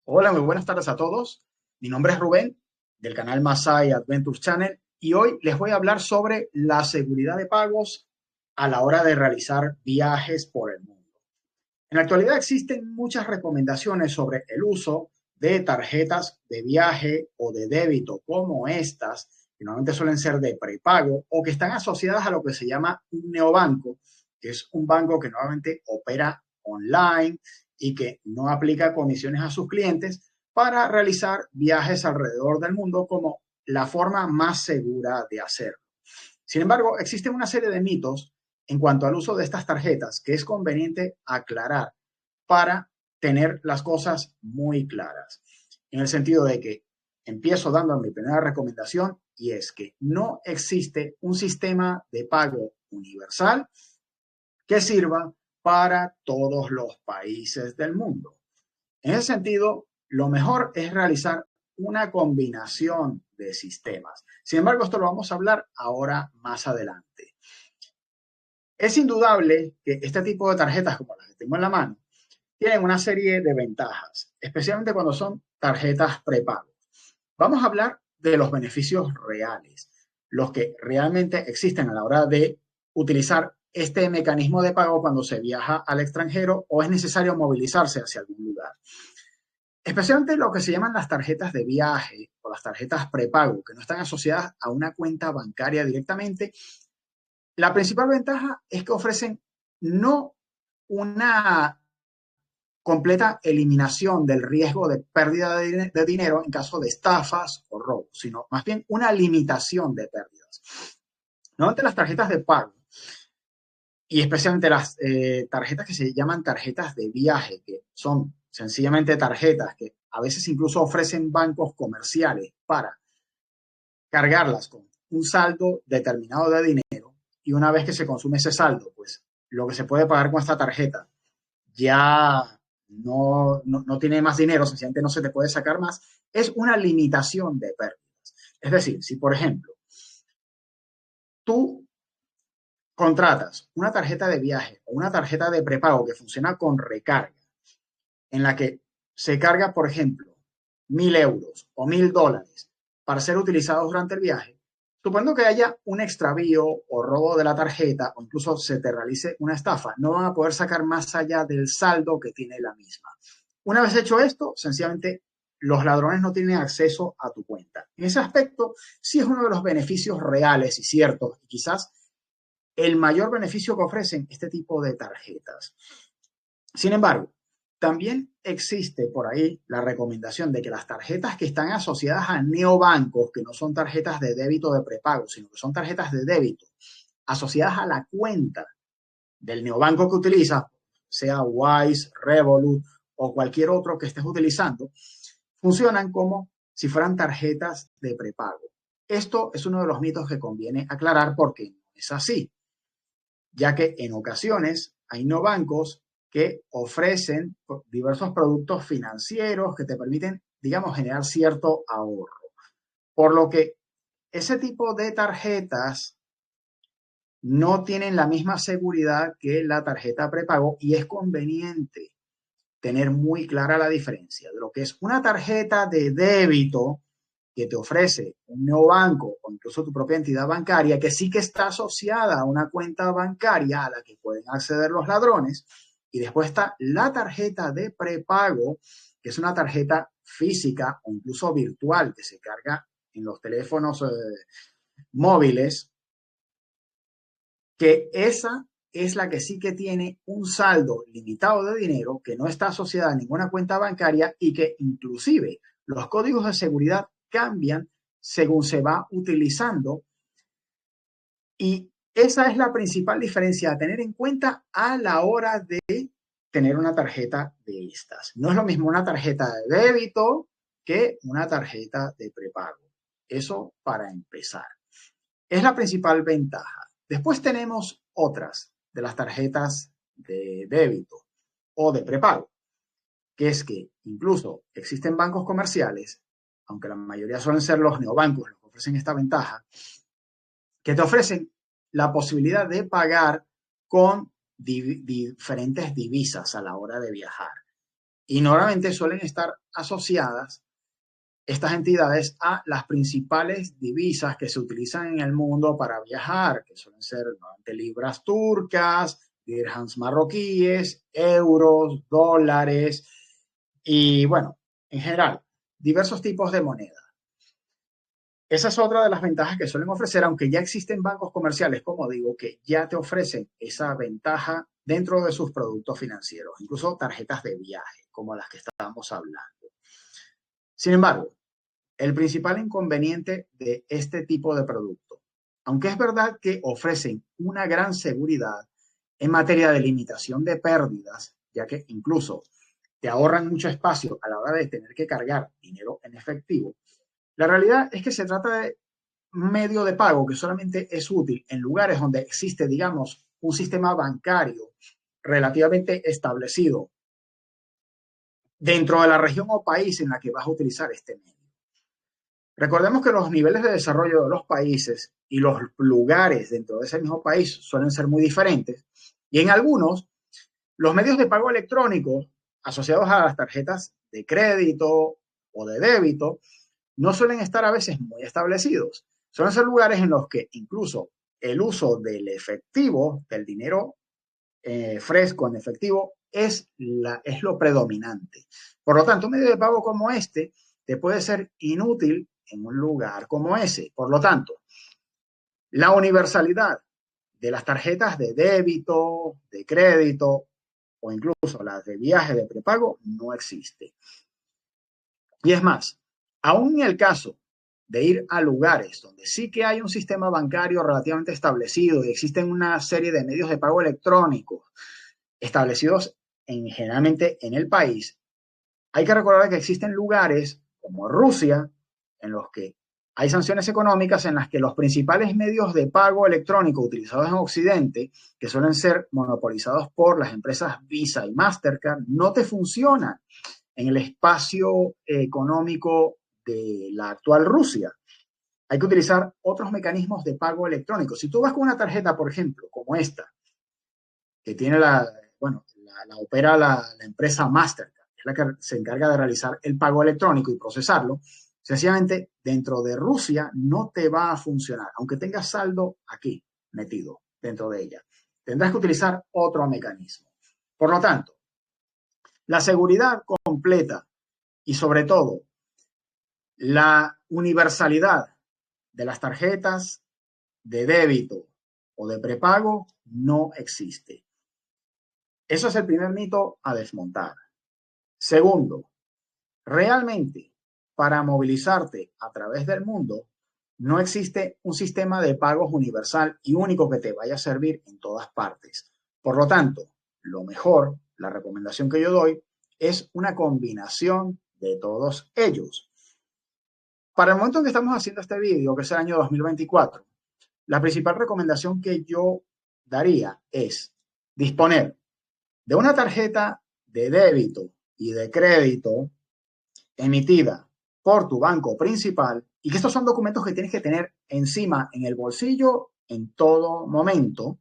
Hola, muy buenas tardes a todos. Mi nombre es Rubén del canal Masai Adventures Channel y hoy les voy a hablar sobre la seguridad de pagos a la hora de realizar viajes por el mundo. En la actualidad existen muchas recomendaciones sobre el uso de tarjetas de viaje o de débito como estas, que normalmente suelen ser de prepago o que están asociadas a lo que se llama un neobanco, que es un banco que normalmente opera online y que no aplica comisiones a sus clientes para realizar viajes alrededor del mundo como la forma más segura de hacerlo. Sin embargo, existen una serie de mitos en cuanto al uso de estas tarjetas que es conveniente aclarar para tener las cosas muy claras. En el sentido de que empiezo dando mi primera recomendación y es que no existe un sistema de pago universal que sirva para todos los países del mundo. En ese sentido, lo mejor es realizar una combinación de sistemas. Sin embargo, esto lo vamos a hablar ahora más adelante. Es indudable que este tipo de tarjetas, como las que tengo en la mano, tienen una serie de ventajas, especialmente cuando son tarjetas prepago. Vamos a hablar de los beneficios reales, los que realmente existen a la hora de utilizar este mecanismo de pago cuando se viaja al extranjero o es necesario movilizarse hacia algún lugar. Especialmente lo que se llaman las tarjetas de viaje o las tarjetas prepago, que no están asociadas a una cuenta bancaria directamente. La principal ventaja es que ofrecen no una completa eliminación del riesgo de pérdida de dinero en caso de estafas o robos, sino más bien una limitación de pérdidas. Normalmente las tarjetas de pago y especialmente las tarjetas que se llaman tarjetas de viaje, que son sencillamente tarjetas que a veces incluso ofrecen bancos comerciales para cargarlas con un saldo determinado de dinero y una vez que se consume ese saldo, pues lo que se puede pagar con esta tarjeta ya no tiene más dinero, sencillamente no se te puede sacar más, es una limitación de pérdidas. Es decir, si por ejemplo tú contratas una tarjeta de viaje o una tarjeta de prepago que funciona con recarga, en la que se carga, por ejemplo, 1.000 euros o $1.000 para ser utilizados durante el viaje, suponiendo que haya un extravío o robo de la tarjeta o incluso se te realice una estafa, no van a poder sacar más allá del saldo que tiene la misma. Una vez hecho esto, sencillamente los ladrones no tienen acceso a tu cuenta. En ese aspecto, sí es uno de los beneficios reales y ciertos, y quizás el mayor beneficio que ofrecen este tipo de tarjetas. Sin embargo, también existe por ahí la recomendación de que las tarjetas que están asociadas a neobancos, que no son tarjetas de débito de prepago, sino que son tarjetas de débito asociadas a la cuenta del neobanco que utilizas, sea Wise, Revolut o cualquier otro que estés utilizando, funcionan como si fueran tarjetas de prepago. Esto es uno de los mitos que conviene aclarar porque no es así, ya que en ocasiones hay no bancos que ofrecen diversos productos financieros que te permiten, digamos, generar cierto ahorro. Por lo que ese tipo de tarjetas no tienen la misma seguridad que la tarjeta prepago y es conveniente tener muy clara la diferencia de lo que es una tarjeta de débito que te ofrece un neobanco o incluso tu propia entidad bancaria que sí que está asociada a una cuenta bancaria a la que pueden acceder los ladrones. Y después está la tarjeta de prepago, que es una tarjeta física o incluso virtual que se carga en los teléfonos móviles, que esa es la que sí que tiene un saldo limitado de dinero, que no está asociada a ninguna cuenta bancaria y que inclusive los códigos de seguridad cambian según se va utilizando. Y esa es la principal diferencia a tener en cuenta a la hora de tener una tarjeta de estas. No es lo mismo una tarjeta de débito que una tarjeta de prepago. Eso para empezar. Es la principal ventaja. Después tenemos otras de las tarjetas de débito o de prepago, que es que incluso existen bancos comerciales, aunque la mayoría suelen ser los neobancos los que ofrecen esta ventaja, que te ofrecen la posibilidad de pagar con diferentes divisas a la hora de viajar. Y normalmente suelen estar asociadas estas entidades a las principales divisas que se utilizan en el mundo para viajar, que suelen ser normalmente libras turcas, dirhams marroquíes, euros, dólares y bueno, en general, diversos tipos de moneda. Esa es otra de las ventajas que suelen ofrecer, aunque ya existen bancos comerciales, como digo, que ya te ofrecen esa ventaja dentro de sus productos financieros, incluso tarjetas de viaje, como las que estábamos hablando. Sin embargo, el principal inconveniente de este tipo de producto, aunque es verdad que ofrecen una gran seguridad en materia de limitación de pérdidas, ya que incluso te ahorran mucho espacio a la hora de tener que cargar dinero en efectivo, la realidad es que se trata de un medio de pago que solamente es útil en lugares donde existe, digamos, un sistema bancario relativamente establecido dentro de la región o país en la que vas a utilizar este medio. Recordemos que los niveles de desarrollo de los países y los lugares dentro de ese mismo país suelen ser muy diferentes y en algunos los medios de pago electrónicos asociados a las tarjetas de crédito o de débito no suelen estar a veces muy establecidos. Suelen ser lugares en los que incluso el uso del efectivo, del dinero fresco en efectivo, es lo predominante. Por lo tanto, un medio de pago como este te puede ser inútil en un lugar como ese. Por lo tanto, la universalidad de las tarjetas de débito, de crédito o incluso las de viaje de prepago no existe. Y es más, aún en el caso de ir a lugares donde sí que hay un sistema bancario relativamente establecido y existen una serie de medios de pago electrónicos establecidos generalmente en el país, hay que recordar que existen lugares como Rusia en los que hay sanciones económicas en las que los principales medios de pago electrónico utilizados en Occidente, que suelen ser monopolizados por las empresas Visa y Mastercard, no te funcionan en el espacio económico de la actual Rusia. Hay que utilizar otros mecanismos de pago electrónico. Si tú vas con una tarjeta, por ejemplo, como esta, que tiene la opera la empresa Mastercard, que es la que se encarga de realizar el pago electrónico y procesarlo, sencillamente dentro de Rusia no te va a funcionar, aunque tengas saldo aquí metido dentro de ella. Tendrás que utilizar otro mecanismo. Por lo tanto, la seguridad completa y sobre todo la universalidad de las tarjetas de débito o de prepago no existe. Eso es el primer mito a desmontar. Segundo, realmente para movilizarte a través del mundo no existe un sistema de pagos universal y único que te vaya a servir en todas partes. Por lo tanto, lo mejor, la recomendación que yo doy, es una combinación de todos ellos. Para el momento en que estamos haciendo este vídeo, que es el año 2024, la principal recomendación que yo daría es disponer de una tarjeta de débito y de crédito emitida por tu banco principal y que estos son documentos que tienes que tener encima en el bolsillo en todo momento,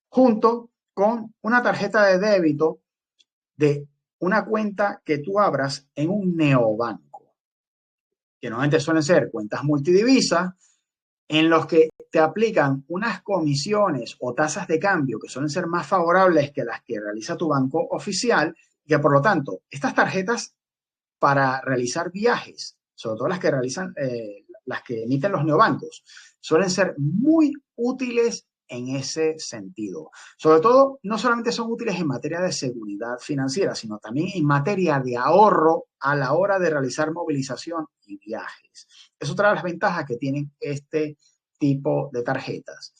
junto con una tarjeta de débito de una cuenta que tú abras en un neobanco, que normalmente suelen ser cuentas multidivisas, en los que te aplican unas comisiones o tasas de cambio que suelen ser más favorables que las que realiza tu banco oficial, y que por lo tanto estas tarjetas para realizar viajes, sobre todo las que realizan, las que emiten los neobancos, suelen ser muy útiles en ese sentido. Sobre todo, no solamente son útiles en materia de seguridad financiera, sino también en materia de ahorro a la hora de realizar movilización y viajes. Es otra de las ventajas que tienen este tipo de tarjetas.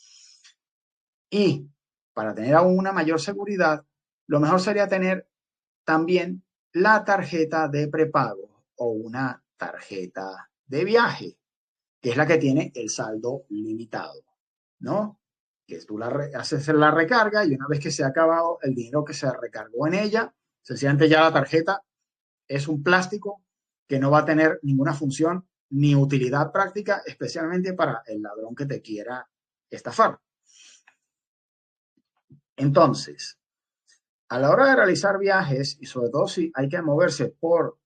Y para tener aún una mayor seguridad, lo mejor sería tener también la tarjeta de prepago o una tarjeta de viaje, que es la que tiene el saldo limitado, ¿no? Que tú haces la recarga y una vez que se ha acabado el dinero que se recargó en ella, sencillamente ya la tarjeta es un plástico que no va a tener ninguna función ni utilidad práctica, especialmente para el ladrón que te quiera estafar. Entonces, A la hora de realizar viajes, y sobre todo si hay que moverse por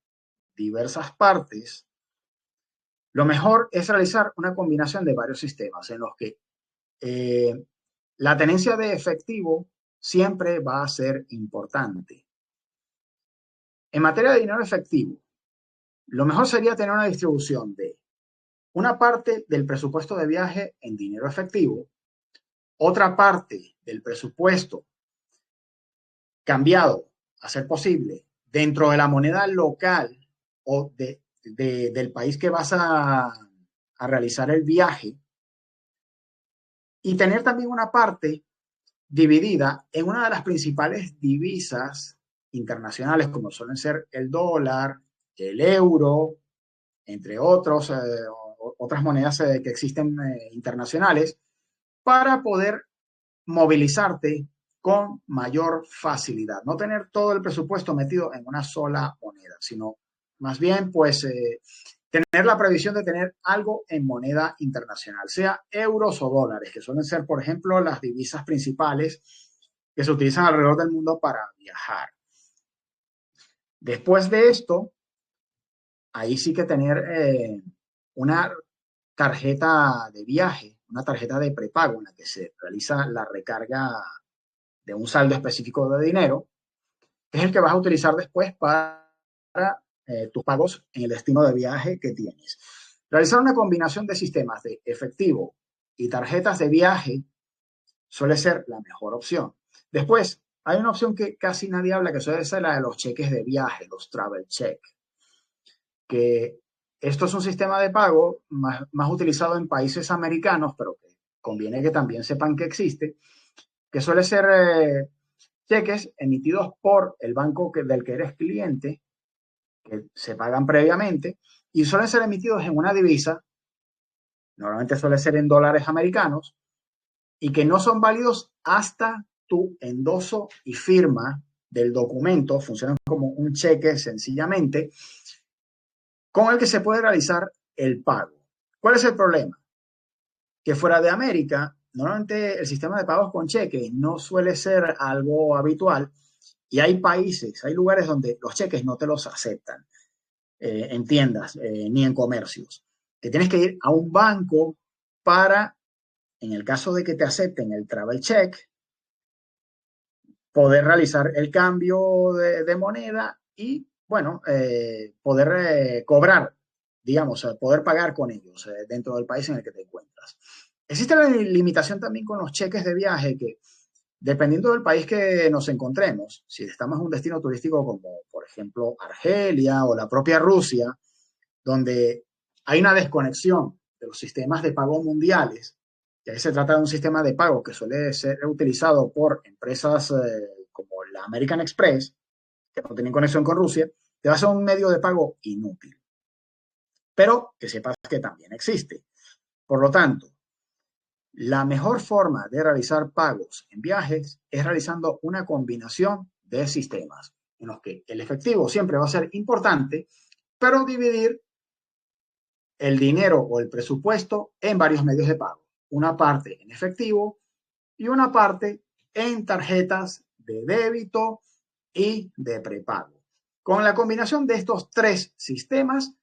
diversas partes, lo mejor es realizar una combinación de varios sistemas en los que eh, la tenencia de efectivo siempre va a ser importante. En materia de dinero efectivo, lo mejor sería tener una distribución de una parte del presupuesto de viaje en dinero efectivo, otra parte del presupuesto cambiado, a ser posible, dentro de la moneda local o del país que vas a realizar el viaje, y tener también una parte dividida en una de las principales divisas internacionales, como suelen ser el dólar, el euro, entre otros, otras monedas que existen internacionales, para poder movilizarte con mayor facilidad. No tener todo el presupuesto metido en una sola moneda, sino más bien, pues, tener la previsión de tener algo en moneda internacional, sea euros o dólares, que suelen ser, por ejemplo, las divisas principales que se utilizan alrededor del mundo para viajar. Después de esto, ahí sí que tener una tarjeta de viaje, una tarjeta de prepago en la que se realiza la recarga de un saldo específico de dinero, que es el que vas a utilizar después para tus pagos en el destino de viaje que tienes. Realizar una combinación de sistemas de efectivo y tarjetas de viaje suele ser la mejor opción. Después, hay una opción que casi nadie habla, que suele ser la de los cheques de viaje, los travel check, que esto es un sistema de pago más utilizado en países americanos, pero que conviene que también sepan que existe, que suele ser cheques emitidos por el banco del que eres cliente, que se pagan previamente, y suelen ser emitidos en una divisa, normalmente suele ser en dólares americanos, y que no son válidos hasta tu endoso y firma del documento, funcionan como un cheque sencillamente, con el que se puede realizar el pago. ¿Cuál es el problema? Que fuera de América, normalmente el sistema de pagos con cheques no suele ser algo habitual y hay países, hay lugares donde los cheques no te los aceptan en tiendas ni en comercios. Que tienes que ir a un banco para, en el caso de que te acepten el travel check, poder realizar el cambio de moneda y, bueno, poder cobrar, digamos, poder pagar con ellos dentro del país en el que te encuentras. Existe la limitación también con los cheques de viaje que, dependiendo del país que nos encontremos, si estamos en un destino turístico como, por ejemplo, Argelia o la propia Rusia, donde hay una desconexión de los sistemas de pago mundiales, ya que se trata de un sistema de pago que suele ser utilizado por empresas como la American Express, que no tienen conexión con Rusia, te va a ser un medio de pago inútil. Pero que sepas que también existe. Por lo tanto, la mejor forma de realizar pagos en viajes es realizando una combinación de sistemas en los que el efectivo siempre va a ser importante, pero dividir el dinero o el presupuesto en varios medios de pago. Una parte en efectivo y una parte en tarjetas de débito y de prepago. Con la combinación de estos tres sistemas,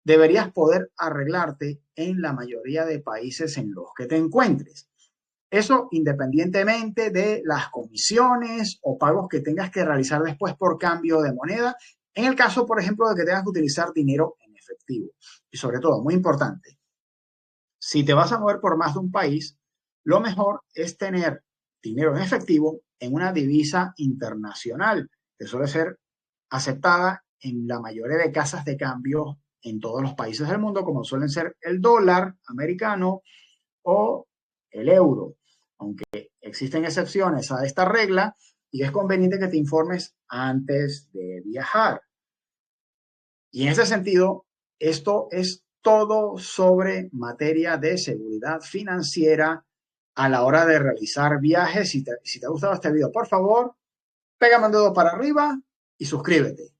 deberías poder arreglarte en la mayoría de países en los que te encuentres. Eso independientemente de las comisiones o pagos que tengas que realizar después por cambio de moneda, en el caso, por ejemplo, de que tengas que utilizar dinero en efectivo. Y sobre todo, muy importante, si te vas a mover por más de un país, lo mejor es tener dinero en efectivo en una divisa internacional, que suele ser aceptada en la mayoría de casas de cambio en todos los países del mundo, como suelen ser el dólar americano o el euro. Aunque existen excepciones a esta regla y es conveniente que te informes antes de viajar. Y en ese sentido, esto es todo sobre materia de seguridad financiera a la hora de realizar viajes. Si te ha gustado este video, por favor, pégame un dedo para arriba y suscríbete.